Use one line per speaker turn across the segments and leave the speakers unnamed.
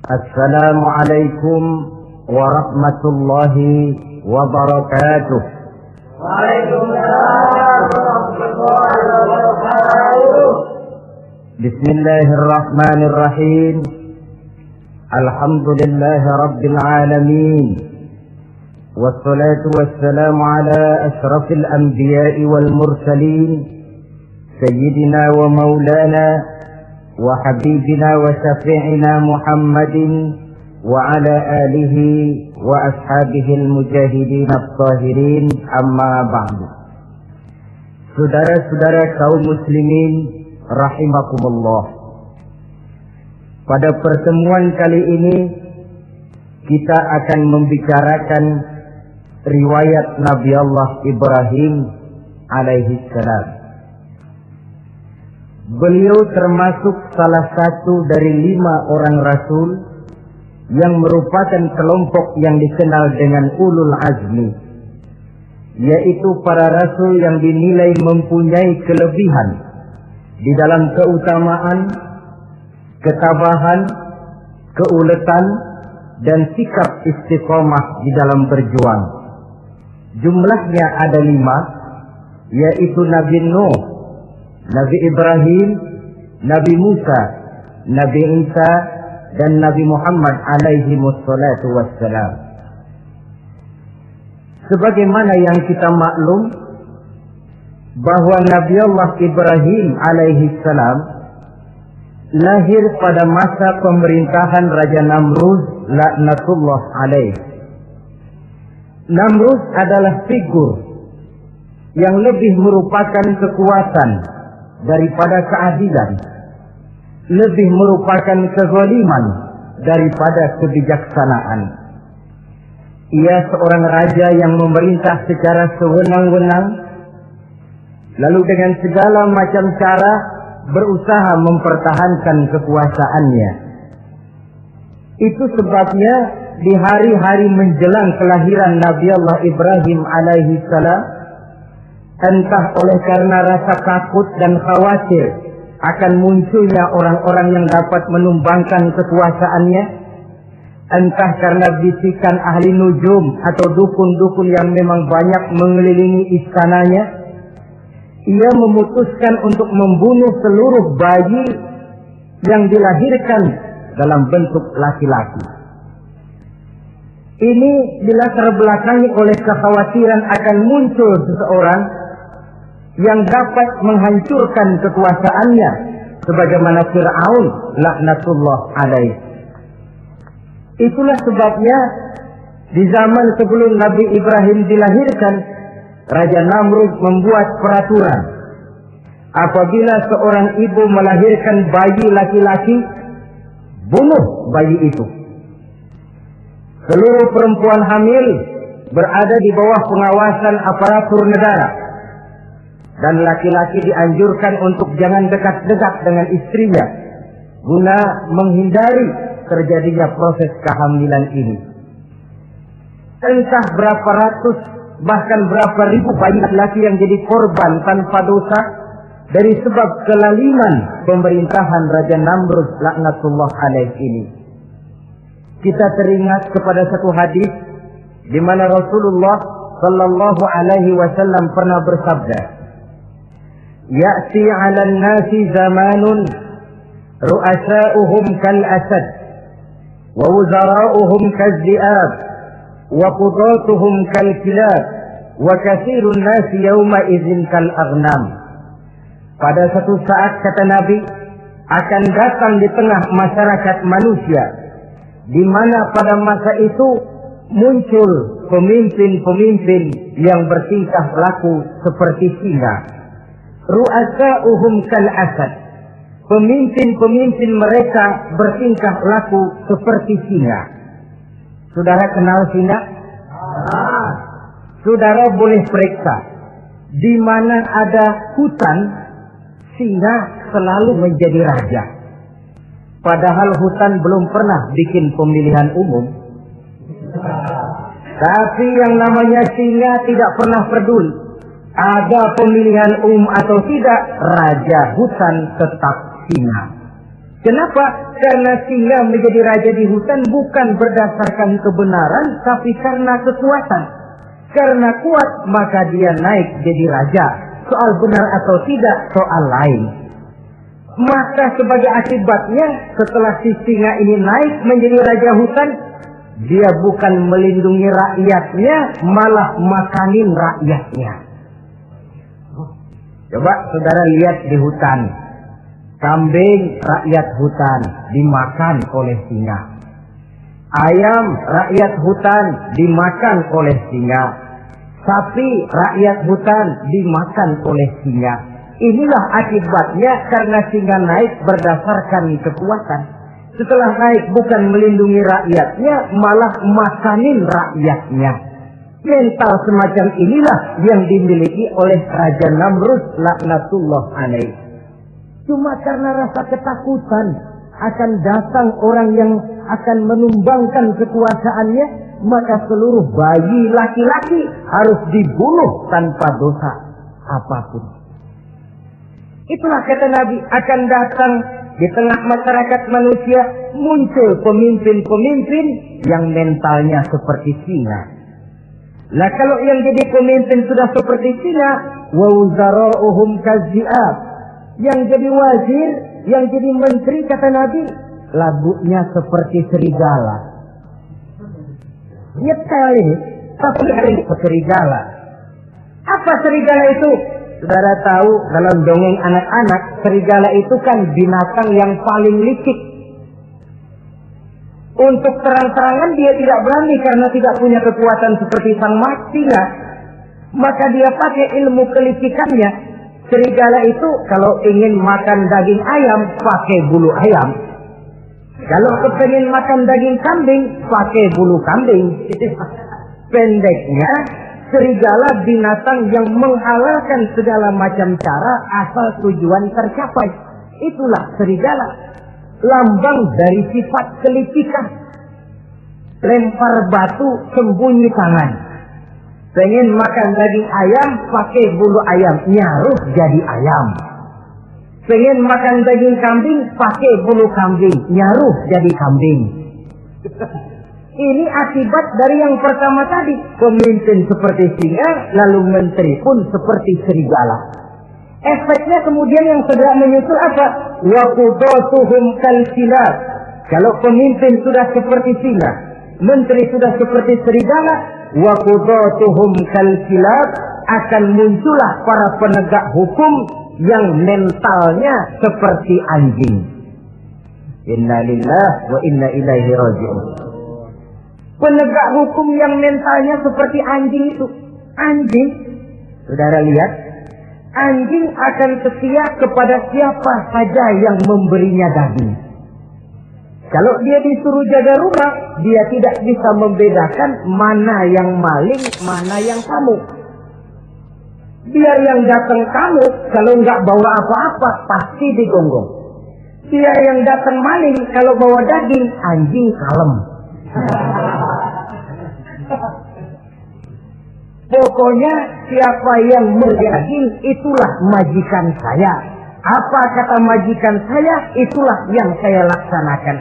Assalamualaikum warahmatullahi wabarakatuh.
Waalaikumsalam warahmatullahi wabarakatuh.
Bismillahirrahmanirrahim. Alhamdulillahi rabbil alamin. Wassalatu wassalamu ala ashrafil anbiya'i wal mursalin. Sayyidina wa maulana وحبيبنا وشفيعنا محمد وعلى آله وأصحابه المجاهدين الطاهرين أما بعد. Saudara-saudara kaum muslimin rahimakumullah. Pada pertemuan kali ini kita akan membicarakan riwayat Nabi Allah Ibrahim alaihi salam. Beliau termasuk salah satu dari 5 orang rasul yang merupakan kelompok yang dikenal dengan ulul azmi, yaitu para rasul yang dinilai mempunyai kelebihan di dalam keutamaan, ketabahan, keuletan, dan sikap istiqomah di dalam berjuang. Jumlahnya ada 5, yaitu Nabi Nuh, Nabi Ibrahim, Nabi Musa, Nabi Isa, dan Nabi Muhammad alaihi wassalatu wassalam. Sebagaimana yang kita maklum bahwa Nabi Allah Ibrahim alaihi salam lahir pada masa pemerintahan Raja Namrud laknatullah alaih. Namrud adalah figur yang lebih merupakan kekuatan daripada keadilan, lebih merupakan kezaliman daripada kebijaksanaan. Ia seorang raja yang memerintah secara sewenang-wenang, lalu dengan segala macam cara berusaha mempertahankan kekuasaannya. Itu sebabnya di hari-hari menjelang kelahiran Nabi Allah Ibrahim alaihi salam, entah oleh karena rasa takut dan khawatir akan munculnya orang-orang yang dapat menumbangkan kekuasaannya, entah karena bisikan ahli nujum atau dukun-dukun yang memang banyak mengelilingi istananya, ia memutuskan untuk membunuh seluruh bayi yang dilahirkan dalam bentuk laki-laki. Ini dilatar belakangi oleh kekhawatiran akan muncul seseorang yang dapat menghancurkan kekuasaannya, sebagaimana Fir'aun laknatullah alaih. Itulah sebabnya di zaman sebelum Nabi Ibrahim dilahirkan, Raja Namrud membuat peraturan. Apabila seorang ibu melahirkan bayi laki-laki, bunuh bayi itu. Seluruh perempuan hamil berada di bawah pengawasan aparatur negara, dan laki-laki dianjurkan untuk jangan dekat-dekat dengan istrinya guna menghindari terjadinya proses kehamilan ini. Entah berapa ratus bahkan berapa ribu bayi laki-laki yang jadi korban tanpa dosa dari sebab kelaliman pemerintahan Raja Namrud laknatullah alaih ini. Kita teringat kepada satu hadis di mana Rasulullah sallallahu alaihi wasallam pernah bersabda, Ya'ti 'alan nasi zamanun ru'asa'uhum kal asad wa wuzara'uhum kal dhi'ab wa qudatuhum kal kilab wa katsirun nasi yawma idzin kal aghnam. Pada satu saat, kata Nabi, akan datang di tengah masyarakat manusia di mana pada masa itu muncul pemimpin-pemimpin yang bertingkah laku seperti singa. Ru'asa'uhum kal asad. Pemimpin-pemimpin mereka bertingkah laku seperti singa. Saudara kenal singa? Saudara boleh periksa. Di mana ada hutan, singa selalu menjadi raja. Padahal hutan belum pernah bikin pemilihan umum. Tapi yang namanya singa tidak pernah peduli. Ada pemilihan atau tidak, raja hutan tetap singa. Kenapa? Karena singa menjadi raja di hutan bukan berdasarkan kebenaran, tapi karena kekuatan. Karena kuat, maka dia naik jadi raja. Soal benar atau tidak, soal lain. Maka sebagai akibatnya, setelah si singa ini naik menjadi raja hutan, dia bukan melindungi rakyatnya, malah makanin rakyatnya. Coba saudara lihat di hutan. Kambing rakyat hutan dimakan oleh singa. Ayam rakyat hutan dimakan oleh singa. Sapi rakyat hutan dimakan oleh singa. Inilah akibatnya karena singa naik berdasarkan kekuatan. Setelah naik bukan melindungi rakyatnya, malah makanin rakyatnya. Mental semacam inilah yang dimiliki oleh Raja Namrud laknatullah alaih. Cuma karena rasa ketakutan akan datang orang yang akan menumbangkan kekuasaannya, maka seluruh bayi laki-laki harus dibunuh tanpa dosa apapun. Itulah kata Nabi, akan datang di tengah masyarakat manusia muncul pemimpin-pemimpin yang mentalnya seperti singa. Lah kalau yang jadi pemimpin sudah seperti singa, wa wuzara'uhum kadzi'ab. Yang jadi wazir, yang jadi menteri kata Nabi, lagunya seperti serigala. Nyetel ini, tapi serigala. Apa serigala itu? Saudara tahu dalam dongeng anak-anak, serigala itu kan binatang yang paling licik. Untuk terang-terangan dia tidak berani karena tidak punya kekuatan seperti sang singa. Maka dia pakai ilmu kelicikannya. Serigala itu kalau ingin makan daging ayam, pakai bulu ayam. Kalau kepengen makan daging kambing, pakai bulu kambing. Pendeknya, serigala binatang yang menghalalkan segala macam cara asal tujuan tercapai. Itulah serigala. Lambang dari sifat kelicikan. Lempar batu, sembunyi tangan. Pengen makan daging ayam, pakai bulu ayam, nyaruh jadi ayam. Pengen makan daging kambing, pakai bulu kambing, nyaruh jadi kambing. Ini akibat dari yang pertama tadi. Pemimpin seperti singa, lalu menteri pun seperti serigala. Efeknya kemudian yang segera menyusul apa? Wa qudatuhum kalsilab. Kalau pemimpin sudah seperti singa, menteri sudah seperti serigala, wa qudatuhum kalsilab, akan muncullah para penegak hukum yang mentalnya seperti anjing. Inna lillahi wa inna ilaihi raji'un. Penegak hukum yang mentalnya seperti anjing itu. Anjing, saudara lihat, anjing akan setia kepada siapa saja yang memberinya daging. Kalau dia disuruh jaga rumah, dia tidak bisa membedakan mana yang maling, mana yang kamu. Biar yang datang kamu, kalau nggak bawa apa-apa, pasti digonggong. Biar yang datang maling, kalau bawa daging, anjing kalem. Pokoknya siapa yang berdaging, itulah majikan saya. Apa kata majikan saya, itulah yang saya laksanakan.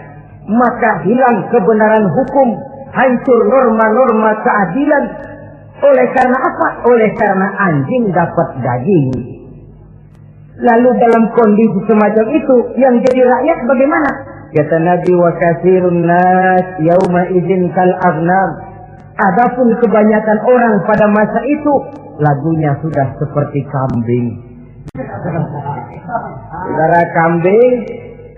Maka hilang kebenaran hukum, hancur norma-norma keadilan. Oleh karena apa? Oleh karena anjing dapat daging. Lalu dalam kondisi semacam itu, yang jadi rakyat bagaimana? Kata Nabi, wa katsirun nas yauma idzin kal aghnam. Adapun kebanyakan orang pada masa itu, lagunya sudah seperti kambing. Saudara,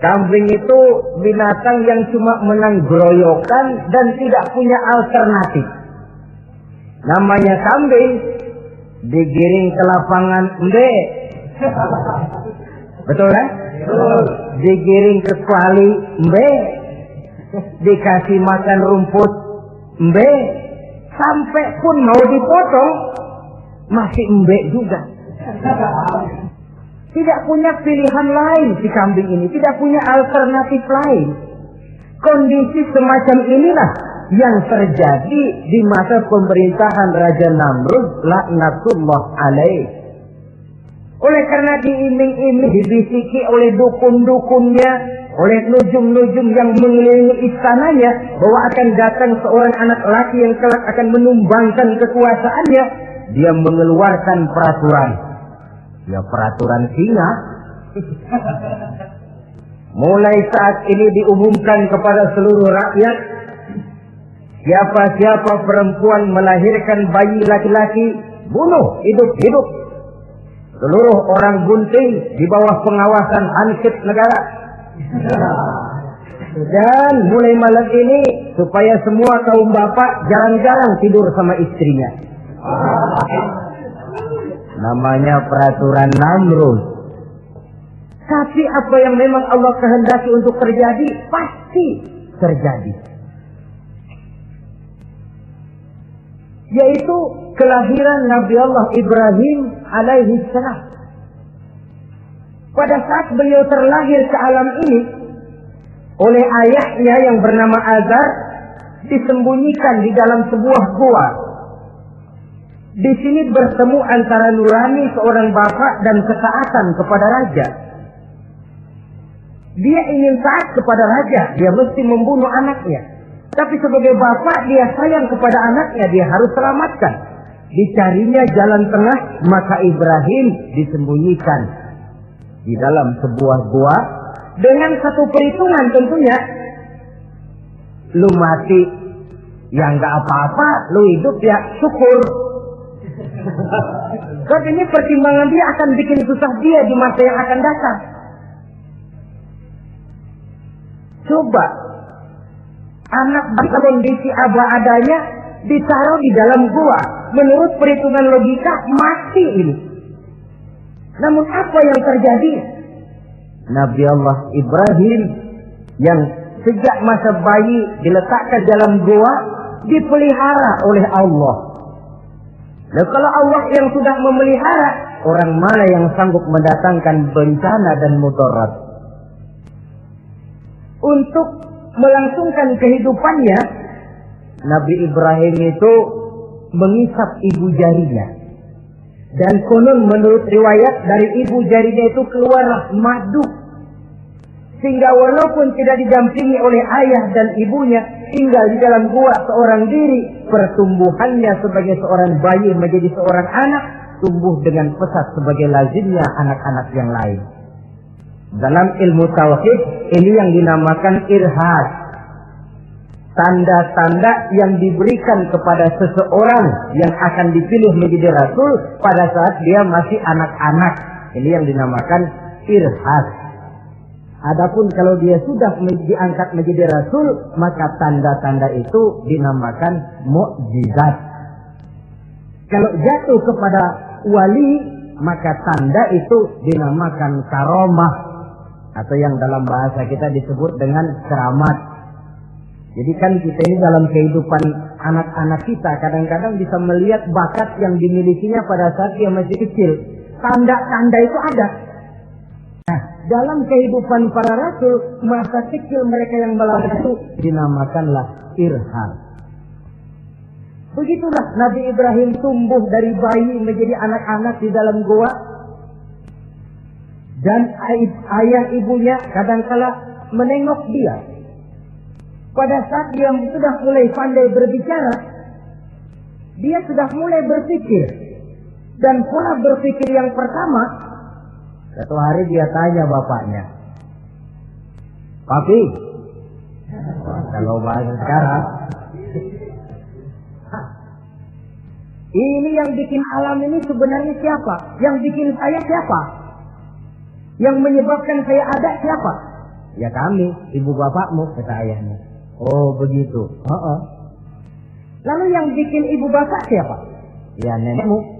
kambing itu binatang yang cuma menang groyokan dan tidak punya alternatif. Namanya kambing, digiring ke lapangan embe. Betul kan? Digiring ke kuali embe. Dikasih makan rumput embe. Sampai pun mau dipotong masih embe juga. Tidak punya pilihan lain si kambing ini, tidak punya alternatif lain. Kondisi semacam inilah yang terjadi di masa pemerintahan Raja Namrud laknatullah alaih. Oleh karena diiming-iming, dibisiki oleh dukun-dukunnya, oleh nujum-nujum yang mengelilingi istananya bahwa akan datang seorang anak laki yang kelak akan menumbangkan kekuasaannya, dia mengeluarkan peraturan. Ya peraturan singa. Mulai saat ini diumumkan kepada seluruh rakyat, siapa-siapa perempuan melahirkan bayi laki-laki, bunuh hidup-hidup. Seluruh orang bunting di bawah pengawasan Ansip negara. Dan mulai malam ini supaya semua kaum bapak jarang-jarang tidur sama istrinya. Namanya peraturan Namrud. Tapi apa yang memang Allah kehendaki untuk terjadi pasti terjadi. Yaitu kelahiran Nabi Allah Ibrahim alaihi salam. Pada saat beliau terlahir ke alam ini oleh ayahnya yang bernama Azar, disembunyikan di dalam sebuah gua. Di sini bertemu antara nurani seorang bapak dan ketaatan kepada raja. Dia ingin taat kepada raja, dia mesti membunuh anaknya. Tapi sebagai bapak dia sayang kepada anaknya, dia harus selamatkan. Dicarinya jalan tengah, maka Ibrahim disembunyikan di dalam sebuah gua dengan satu perhitungan tentunya. Lu mati ya nggak apa-apa, lu hidup ya syukur. Karena ini pertimbangan dia akan bikin susah dia di masa yang akan datang. Coba anak berkondisi apa adanya ditaruh di dalam gua, menurut perhitungan logika mati ini. Namun apa yang terjadi? Nabi Allah Ibrahim yang sejak masa bayi diletakkan dalam gua dipelihara oleh Allah. Nah, kalau Allah yang sudah memelihara, orang mana yang sanggup mendatangkan bencana dan mudarat? Untuk melangsungkan kehidupannya, Nabi Ibrahim itu mengisap ibu jarinya. Dan konon menurut riwayat dari ibu jarinya itu keluar madu. Sehingga walaupun tidak didampingi oleh ayah dan ibunya, tinggal di dalam gua seorang diri, pertumbuhannya sebagai seorang bayi menjadi seorang anak, tumbuh dengan pesat sebagai lazimnya anak-anak yang lain. Dalam ilmu tauhid ini yang dinamakan irhad. Tanda-tanda yang diberikan kepada seseorang yang akan dipilih menjadi rasul pada saat dia masih anak-anak. Ini yang dinamakan irhad. Adapun kalau dia sudah diangkat menjadi rasul, maka tanda-tanda itu dinamakan mukjizat. Kalau jatuh kepada wali, maka tanda itu dinamakan karomah, atau yang dalam bahasa kita disebut dengan keramat. Jadi kan kita ini dalam kehidupan anak-anak kita kadang-kadang bisa melihat bakat yang dimilikinya pada saat dia masih kecil. Tanda-tanda itu ada. Nah, dalam kehidupan para rasul, masa kecil mereka yang melakukan itu dinamakanlah irham. Begitulah Nabi Ibrahim tumbuh dari bayi menjadi anak-anak di dalam gua. Dan ayah ibunya kadangkala menengok dia. Pada saat dia sudah mulai pandai berbicara, dia sudah mulai berpikir. Dan pola berpikir yang pertama, satu hari dia tanya bapaknya, "Papi," kalau bahasa sekarang, "ini yang bikin alam ini sebenarnya siapa? Yang bikin saya siapa? Yang menyebabkan saya ada siapa?" "Ya kami, ibu bapakmu," kata ayahnya. "Oh begitu." "Lalu yang bikin ibu bapak siapa?" "Ya nenekmu.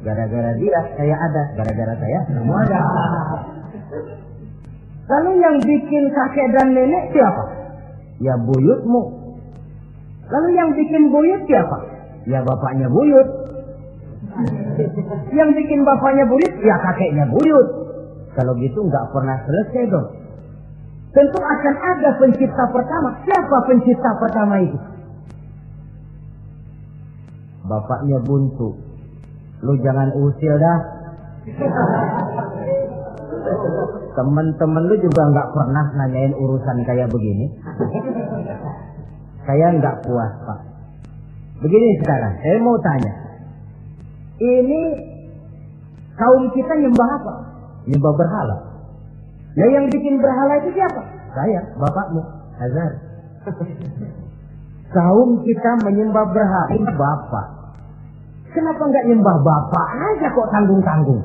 Gara-gara dia saya ada, gara-gara saya kamu ada." "Lalu yang bikin kakek dan nenek siapa?" "Ya buyutmu." "Lalu yang bikin buyut siapa?" "Ya bapaknya buyut." "Yang bikin bapaknya buyut?" "Ya kakeknya buyut." Kalau gitu nggak pernah selesai dong. Tentu akan ada pencipta pertama. Siapa pencipta pertama itu? Bapaknya buntu. "Lu jangan usil dah." Teman-teman lu juga nggak pernah nanyain urusan kayak begini. Saya nggak puas, Pak. Begini sekarang, saya mau tanya. Ini kaum kita nyembah apa? Nyembah berhala. Ya yang bikin berhala itu siapa? Saya, bapakmu, Azhar. Kaum kita menyembah berhala, bapak. Kenapa nggak nyembah bapak aja kok tanggung-tanggung?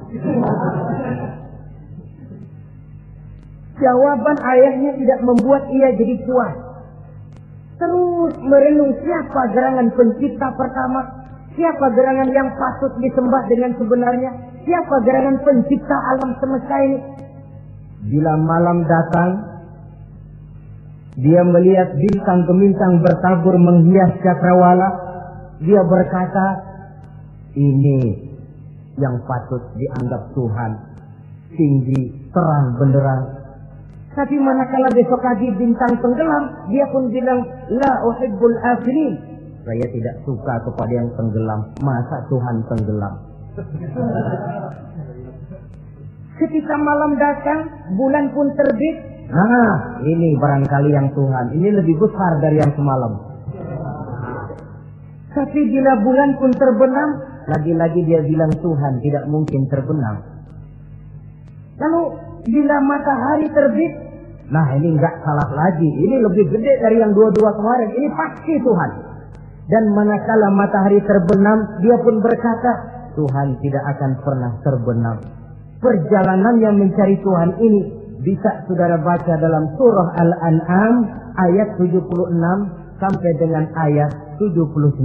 Jawaban ayahnya tidak membuat ia jadi puas. Terus merenung siapa gerangan pencipta pertama, siapa gerangan yang patut disembah dengan sebenarnya, siapa gerangan pencipta alam semesta ini. Bila malam datang, dia melihat bintang gemintang bertabur menghias cakrawala, dia berkata, ini yang patut dianggap Tuhan, tinggi, terang, benderang. Tapi manakala besok pagi bintang tenggelam, dia pun bilang, la uhibbul afilin. Saya tidak suka kepada yang tenggelam. Masa Tuhan tenggelam? Ketika malam datang, bulan pun terbit. Nah, ini barangkali yang Tuhan. Ini lebih besar dari yang semalam. Tapi bila bulan pun terbenam, lagi-lagi dia bilang Tuhan tidak mungkin terbenam. Lalu bila matahari terbit, nah ini enggak salah lagi. Ini lebih gede dari yang dua-dua kemarin. Ini pasti Tuhan. Dan manakala matahari terbenam, dia pun berkata, Tuhan tidak akan pernah terbenam. Perjalanan yang mencari Tuhan ini bisa saudara baca dalam surah Al-An'am ayat 76 sampai dengan ayat 79.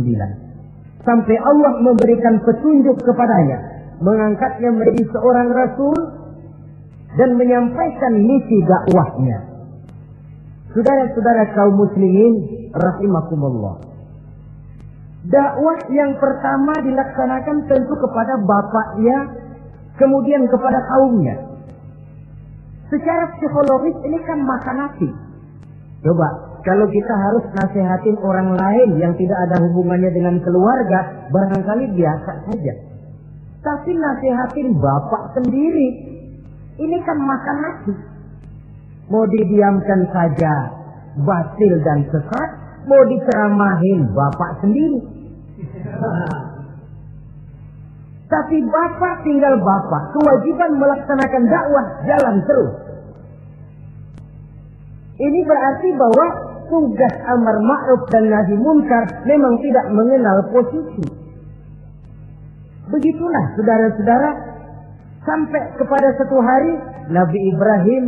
Sampai Allah memberikan petunjuk kepadanya, mengangkatnya menjadi seorang rasul dan menyampaikan misi dakwahnya. Saudara-saudara kaum muslimin rahimakumullah. Dakwah yang pertama dilaksanakan tentu kepada bapaknya, kemudian kepada kaumnya. Secara psikologis ini kan makan nasi. Coba, kalau kita harus nasihatin orang lain yang tidak ada hubungannya dengan keluarga, barangkali biasa saja. Tapi nasihatin bapak sendiri, ini kan makan nasi. Mau didiamkan saja batil dan sesat, mau diceramahin bapak sendiri. Tapi bapak tinggal bapak, kewajiban melaksanakan dakwah jalan terus. Ini berarti bahwa tugas amar ma'ruf dan nahi munkar memang tidak mengenal posisi. Begitulah saudara-saudara, sampai kepada satu hari Nabi Ibrahim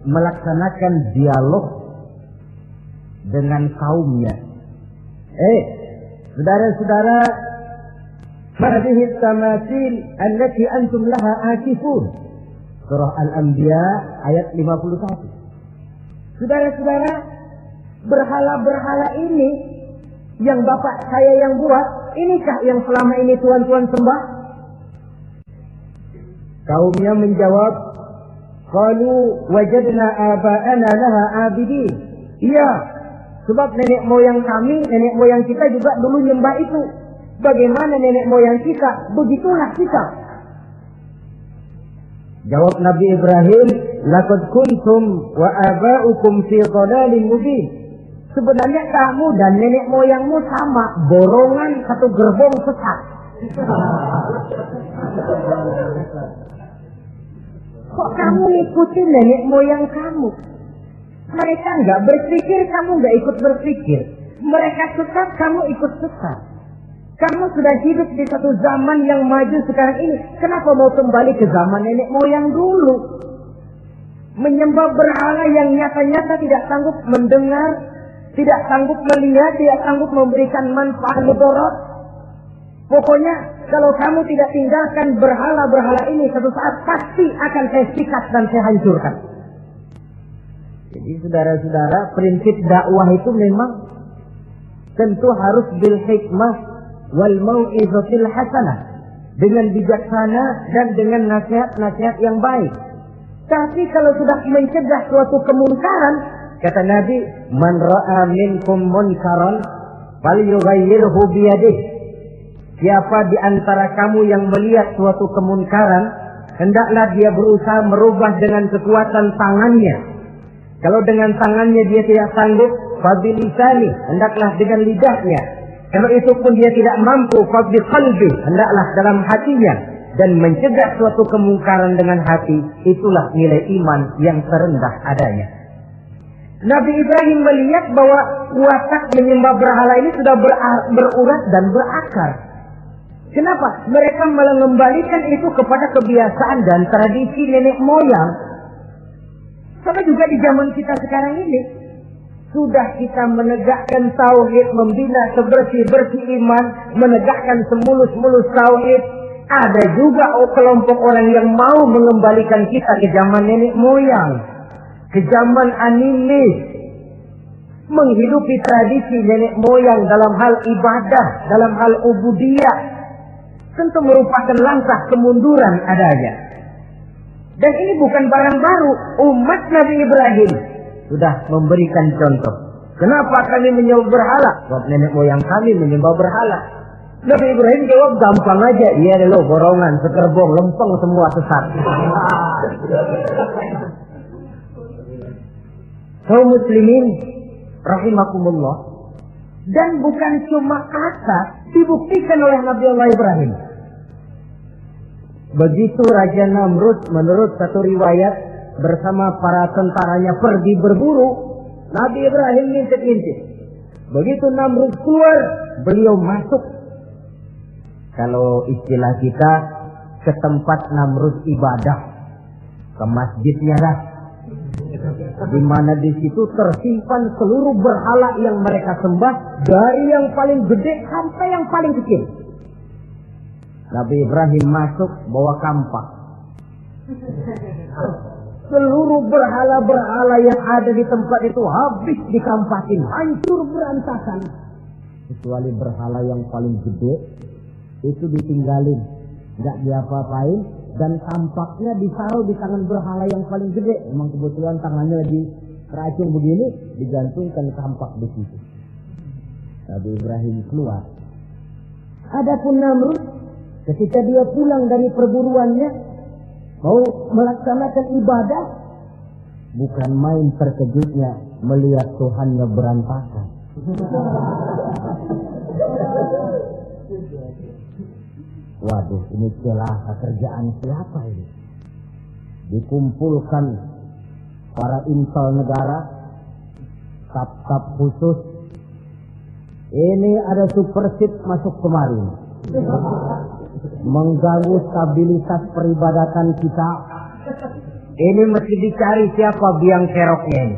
melaksanakan dialog dengan kaumnya. Saudara-saudara, hadhihi tamathil allati antum laha akifun. Surah Al-Anbiya ayat 51. Saudara-saudara, berhala-berhala ini yang bapak saya yang buat, inikah yang selama ini tuan-tuan sembah? Kaumnya menjawab, qalu wajadna aba'ana laha abidin. Iya, sebab nenek moyang kami, nenek moyang kita juga dulu nyembah itu. Bagaimana nenek moyang kita, begitulah kita. Jawab Nabi Ibrahim, laqad kuntum wa aba'ukum fi dhalalin mubin. Sebenarnya kamu dan nenek moyangmu sama, borongan satu gerbong sesat. Kok kamu ikutin nenek moyang kamu? Mereka enggak berpikir, kamu enggak ikut berpikir. Mereka sesat, kamu ikut sesat. Kamu sudah hidup di satu zaman yang maju sekarang ini. Kenapa mau kembali ke zaman nenek moyang dulu? Menyembah berhala yang nyata-nyata tidak sanggup mendengar, tidak sanggup melihat, tidak sanggup memberikan manfaat mudarat. Pokoknya kalau kamu tidak tinggalkan berhala-berhala ini, satu saat pasti akan saya sikat dan saya hancurkan. Jadi saudara-saudara, prinsip dakwah itu memang tentu harus bil hikmah wal mau'izatil hasanah, dengan bijaksana dan dengan nasihat-nasihat yang baik. Tapi kalau sudah mencegah suatu kemungkaran, kata Nabi, man ra'a minkum munkaran falyughayyirhu biyadihi. Siapa di antara kamu yang melihat suatu kemungkaran, hendaklah dia berusaha merubah dengan kekuatan tangannya. Kalau dengan tangannya dia tidak sanggup, fabilisani, hendaklah dengan lidahnya. Kalau itu pun dia tidak mampu, fabiqalbi, hendaklah dalam hatinya. Dan mencegah suatu kemungkaran dengan hati, itulah nilai iman yang terendah adanya. Nabi Ibrahim melihat bahwa watak menyembah berhala ini sudah berurat dan berakar. Kenapa? Mereka malah mengembalikan itu kepada kebiasaan dan tradisi nenek moyang. Sama juga di zaman kita sekarang ini. Sudah kita menegakkan tauhid, membina sebersih-bersih iman, menegakkan semulus-mulus tauhid. Ada juga kelompok orang yang mau mengembalikan kita ke zaman nenek moyang, ke zaman animis, menghidupi tradisi nenek moyang dalam hal ibadah, dalam hal ubudiyah. Tentu merupakan langkah kemunduran adanya. Dan ini bukan barang baru. Umat Nabi Ibrahim sudah memberikan contoh. Kenapa kami menyembah berhala? Sebab nenek moyang kami menyembah berhala. Nabi Ibrahim jawab gampang aja. Iya lo borongan, sekerbong, lempeng semua sesat. Kaum muslimin rahimakumullah. Dan bukan cuma kata, dibuktikan oleh Nabi Allah Ibrahim. Begitu Raja Namrud menurut satu riwayat bersama para tentaranya pergi berburu, Nabi Ibrahim ngintip-ngintip. Begitu Namrud keluar, beliau masuk. Kalau istilah kita, ke tempat Namrud ibadah, ke masjidnya lah, di mana di situ tersimpan seluruh berhala yang mereka sembah, dari yang paling gede sampai yang paling kecil. Nabi Ibrahim masuk bawa kampak. Seluruh berhala-berhala yang ada di tempat itu habis dikampakin, hancur berantakan. Kecuali berhala yang paling gede, itu ditinggalin, nggak diapa-apain, dan tampaknya ditaruh di tangan berhala yang paling gede. Memang kebetulan tangannya lagi teracung begini, digantungkan tampak di situ. Nabi Ibrahim keluar. Adapun Namrud, ketika dia pulang dari perburuannya, mau melaksanakan ibadah, bukan main terkejutnya melihat Tuhannya berantakan. Waduh, ini celaka kerjaan siapa ini? Dikumpulkan para intel negara, staf-staf khusus. Ini ada supersip masuk kemarin, mengganggu stabilitas peribadatan kita. Ini mesti dicari siapa biang keroknya ini.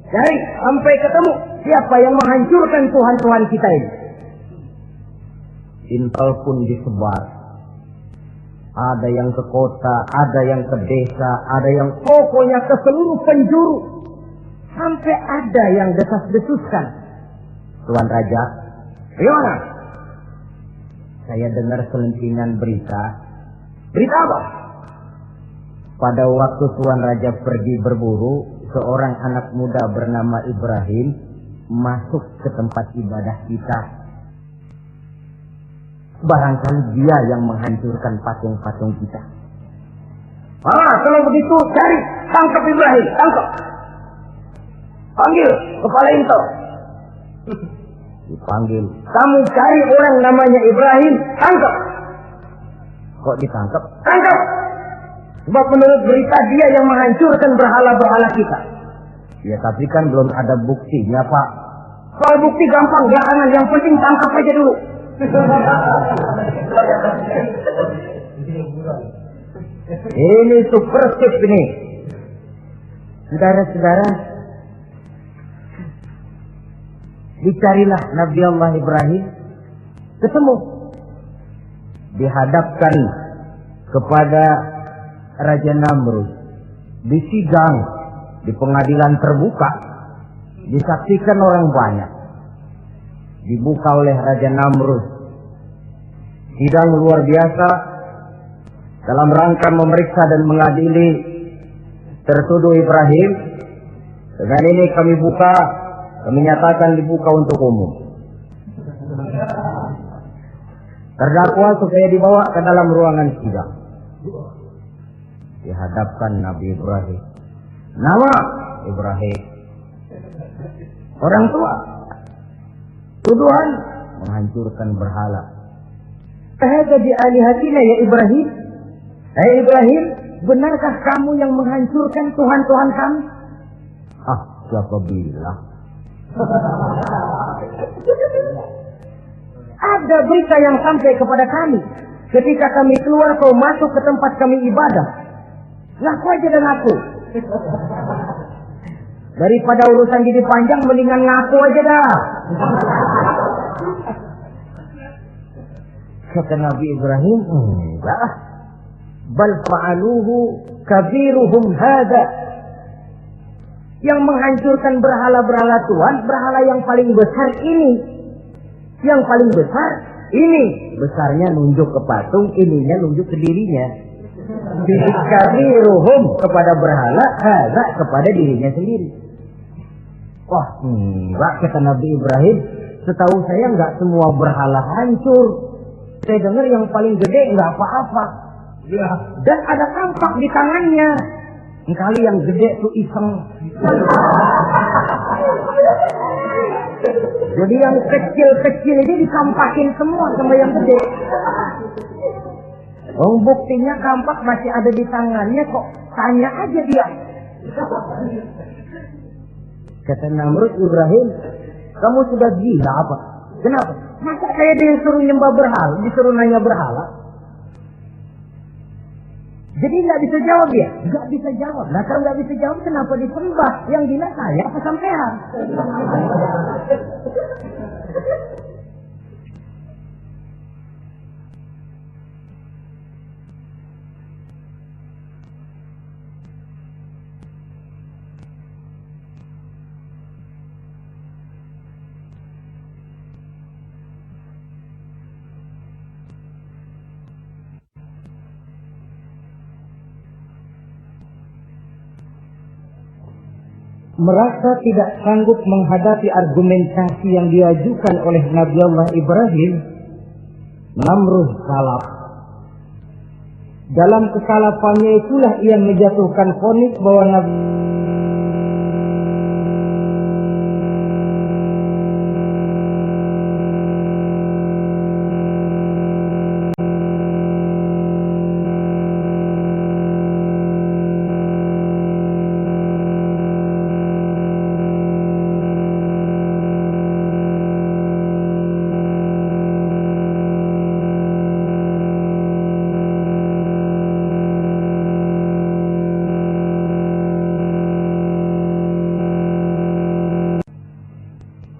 Cari sampai ketemu siapa yang menghancurkan Tuhan-Tuhan kita ini. Intel pun disebar. Ada yang ke kota, ada yang ke desa, ada yang pokoknya ke seluruh penjuru. Sampai ada yang desas-desuskan. Tuan Raja, gimana? Saya dengar selentingan berita. Berita apa? Pada waktu Tuan Raja pergi berburu, seorang anak muda bernama Ibrahim masuk ke tempat ibadah kita. Barangkali dia yang menghancurkan patung-patung kita. Kalau begitu cari, tangkap Ibrahim, tangkap. Panggil kepala intel. Dipanggil. Kamu cari orang namanya Ibrahim, tangkap. Kok ditangkap? Tangkap. Sebab menurut berita dia yang menghancurkan berhala-berhala kita. Ya tapi kan belum ada buktinya, Pak. Soal bukti gampang, belakangan. Yang penting tangkap aja dulu. Ini supersip ini. Saudara-saudara, dicarilah Nabi Allah Ibrahim, ketemu, dihadapkan kepada Raja Namrud, disidang di pengadilan terbuka, disaksikan orang banyak. Dibuka oleh Raja Namrud. Sidang luar biasa dalam rangka memeriksa dan mengadili tertuduh Ibrahim. Dengan ini kami nyatakan dibuka untuk umum. Terdakwa supaya dibawa ke dalam ruangan sidang. Dihadapkan Nabi Ibrahim. Nama Ibrahim. Orang tua. Tuduhan menghancurkan berhala. Ahada bi alihatina ya Ibrahim. Hai Ibrahim, benarkah kamu yang menghancurkan Tuhan-Tuhan kami? Ah, siapa bilang? Ada berita yang sampai kepada kami. Ketika kami keluar, kau masuk ke tempat kami ibadah. Ngaku aja dan ngaku. Daripada urusan jadi panjang, mendingan ngaku aja dah. Kata Nabi Ibrahim, enggak. Bal fa'aluhu kabiruhum hada. Yang menghancurkan berhala-berhala Tuhan, berhala yang paling besar ini. Yang paling besar ini. Besarnya nunjuk ke patung, ininya nunjuk ke dirinya. Kabiruhum kepada berhala, hada kepada dirinya sendiri. Wah, enggak, kata Nabi Ibrahim. Setahu saya enggak semua berhala hancur. Saya dengar yang paling gede enggak apa-apa. Ya. Dan ada kampak di tangannya. Kali yang gede tuh iseng. Jadi yang kecil-kecil ini dikampakin semua sama yang gede. Oh, buktinya kampak masih ada di tangannya, kok tanya aja dia. Kata Namrud, Ibrahim, kamu sudah gila apa? Kenapa? Masa kayak dia disuruh nyembah berhala, disuruh nanya berhala? Jadi nggak bisa jawab dia? Nggak bisa jawab. Nah kalau nggak bisa jawab, kenapa disembah? Yang gila saya apa sampean? Merasa tidak sanggup menghadapi argumentasi yang diajukan oleh Nabi Allah Ibrahim, Namrud salaf. Dalam kesalafannya itulah ia menjatuhkan vonis bahwa Nabi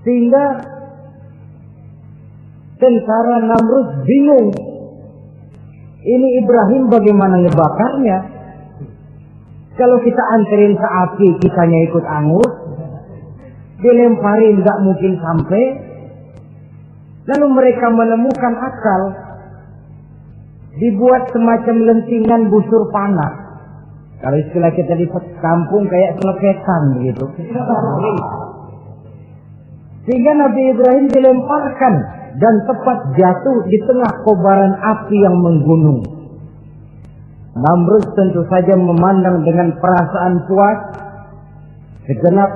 sehingga tentara Namrud bingung. Ini Ibrahim bagaimana ngebakarnya? Kalau kita anterin ke api, kitanya ikut angus. Dilemparin gak mungkin sampai. Lalu mereka menemukan akal. Dibuat semacam lentingan busur panah. Kalau istilah kita di kampung kayak selepetan begitu. Sehingga Nabi Ibrahim dilemparkan dan tepat jatuh di tengah kobaran api yang menggunung. Namrud tentu saja memandang dengan perasaan puas. Segenap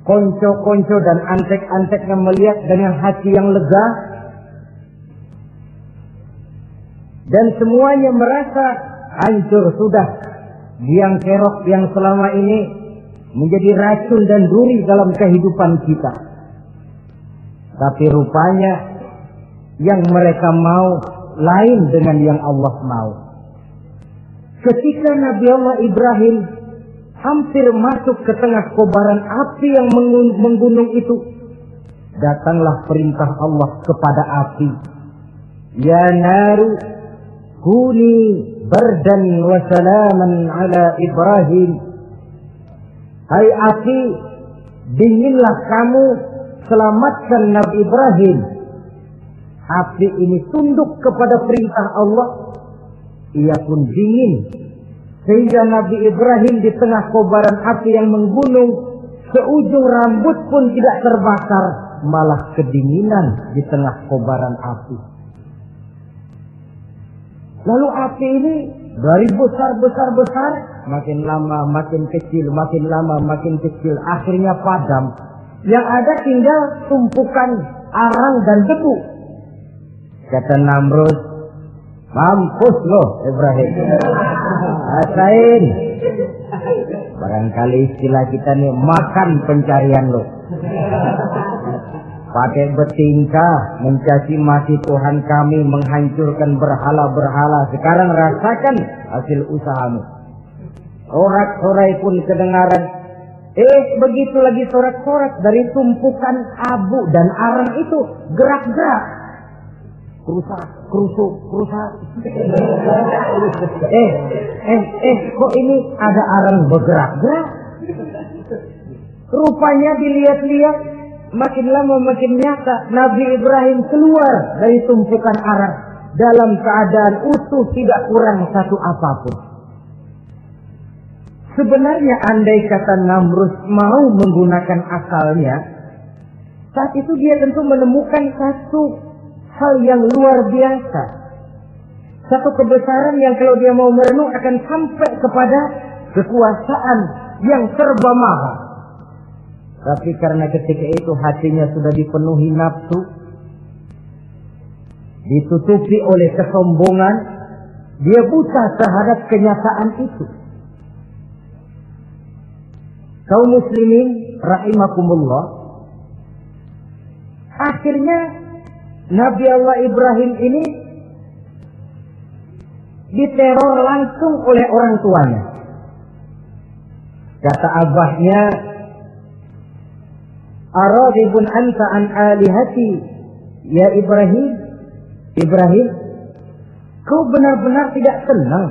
konco-konco dan antek-anteknya melihat dengan hati yang lega. Dan semuanya merasa hancur sudah biang kerok yang selama ini menjadi racun dan duri dalam kehidupan kita. Tapi rupanya yang mereka mau lain dengan yang Allah mau. Ketika Nabi Allah Ibrahim hampir masuk ke tengah kobaran api yang menggunung itu, datanglah perintah Allah kepada api. Ya naru kuni bardan wa salaman ala Ibrahim. Hai api, dinginlah kamu, selamatkan Nabi Ibrahim. Api ini tunduk kepada perintah Allah. Ia pun dingin. Sehingga Nabi Ibrahim di tengah kobaran api yang menggunung, seujung rambut pun tidak terbakar, malah kedinginan di tengah kobaran api. Lalu api ini dari besar, makin lama makin kecil, makin lama makin kecil, akhirnya padam. Yang ada tinggal tumpukan arang dan debu. Kata Namrud, mampus loh Ibrahim. Rasain. Barangkali istilah kita nih, makan pencarian lo. Pakai bertingkah mencaci maki Tuhan kami, menghancurkan berhala-berhala. Sekarang rasakan hasil usahamu. Sorak-sorai pun kedengaran. Begitu lagi sorak-sorak dari tumpukan abu dan arang itu gerak-gerak. Kerusak. Kok ini ada arang bergerak-gerak? Rupanya dilihat-lihat, makin lama makin nyata, Nabi Ibrahim keluar dari tumpukan arang dalam keadaan utuh, tidak kurang satu apapun. Sebenarnya andai kata Namrud mau menggunakan akalnya, saat itu dia tentu menemukan satu hal yang luar biasa. Satu kebesaran yang kalau dia mau merenung akan sampai kepada kekuasaan yang serba maha. Tapi karena ketika itu hatinya sudah dipenuhi nafsu, ditutupi oleh kesombongan, dia buta terhadap kenyataan itu. Kaum muslimin rahimakumullah, akhirnya Nabi Allah Ibrahim ini diteror langsung oleh orang tuanya. Kata abahnya, "Aradibun anta an alihati ya Ibrahim? Ibrahim, kau benar-benar tidak senang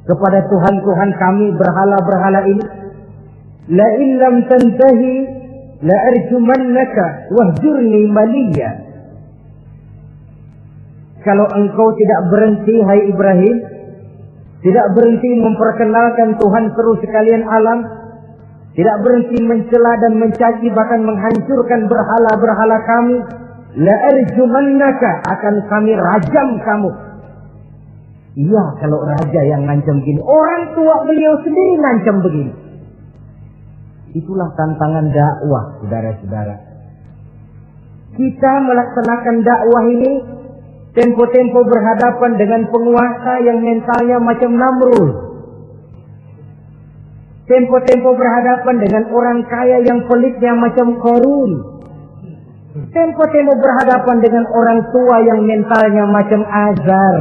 kepada Tuhan-Tuhan kami, berhala-berhala ini? La illam tantahi la arjumannaka wahjurni maliya." Kalau engkau tidak berhenti, hai Ibrahim, tidak berhenti memperkenalkan Tuhan seru sekalian alam, tidak berhenti mencela dan mencaci bahkan menghancurkan berhala-berhala kami, la arjumannaka, akan kami rajam kamu. Iya, kalau raja yang ngancam begini, orang tua beliau sendiri ngancam begini. Itulah tantangan dakwah, saudara-saudara. Kita melaksanakan dakwah ini tempo-tempo berhadapan dengan penguasa yang mentalnya macam Namrud. Tempo-tempo berhadapan dengan orang kaya yang pelitnya macam Qarun. Tempo-tempo berhadapan dengan orang tua yang mentalnya macam Azar.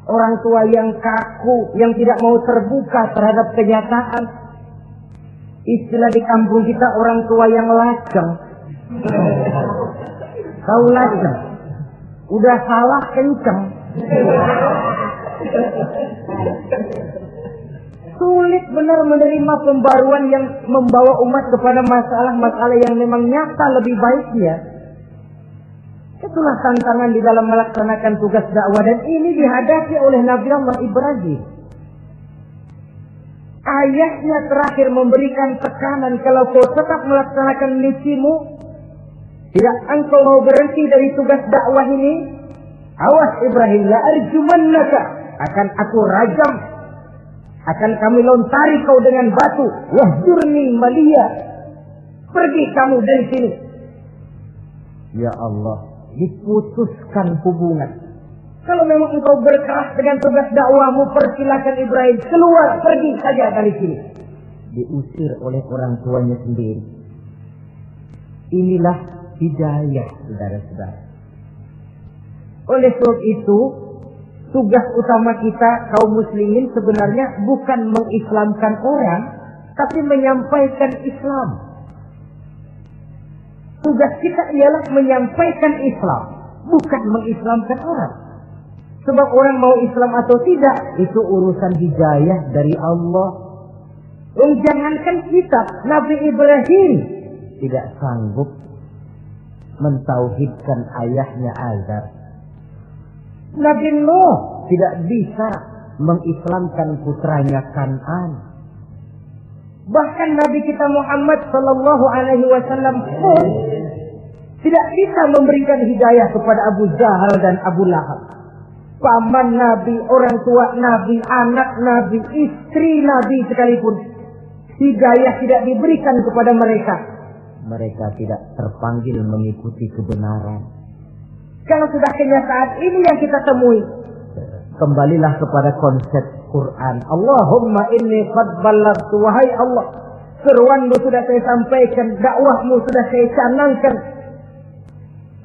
Orang tua yang kaku, yang tidak mau terbuka terhadap kenyataan. Istilah di kampung kita, orang tua yang laceng. Tahu laceng? Udah salah kenceng. Sulit benar menerima pembaruan yang membawa umat kepada masalah-masalah yang memang nyata lebih baiknya. Itulah tantangan di dalam melaksanakan tugas dakwah, dan ini dihadapi oleh Nabi Allah Ibrahim. Ayahnya terakhir memberikan tekanan, kalau kau tetap melaksanakan misimu, tidak engkau mau berhenti dari tugas dakwah ini, awas Ibrahim, la arjumannaka, akan aku rajam, akan kami lontari kau dengan batu, wahjurni maliya, pergi kamu dari sini. Ya Allah, diputuskan hubungan. Kalau memang engkau berkeras dengan tugas dakwahmu, persilakan Ibrahim keluar, pergi saja dari sini. Diusir oleh orang tuanya sendiri. Inilah hidayah, saudara-saudara. Oleh sebab itu, tugas utama kita kaum muslimin sebenarnya bukan mengislamkan orang, tapi menyampaikan Islam. Tugas kita ialah menyampaikan Islam, bukan mengislamkan orang. Sebab orang mau Islam atau tidak, itu urusan hidayah dari Allah. Jangankan kita, Nabi Ibrahim tidak sanggup mentauhidkan ayahnya Azar. Nabi Nuh tidak bisa mengislamkan putranya Kan'an. Bahkan Nabi kita Muhammad sallallahu alaihi wasallam pun tidak bisa memberikan hidayah kepada Abu Jahal dan Abu Lahab. paman Nabi, orang tua Nabi, anak Nabi, istri Nabi sekalipun, hidayah tidak diberikan kepada mereka, mereka tidak terpanggil mengikuti kebenaran. Kalau sudah kenyataan ini yang kita temui, kembalilah kepada konsep Quran. Allahumma inni qad ballaghtu, wahai Allah, seruanmu sudah saya sampaikan, dakwahmu sudah saya canangkan,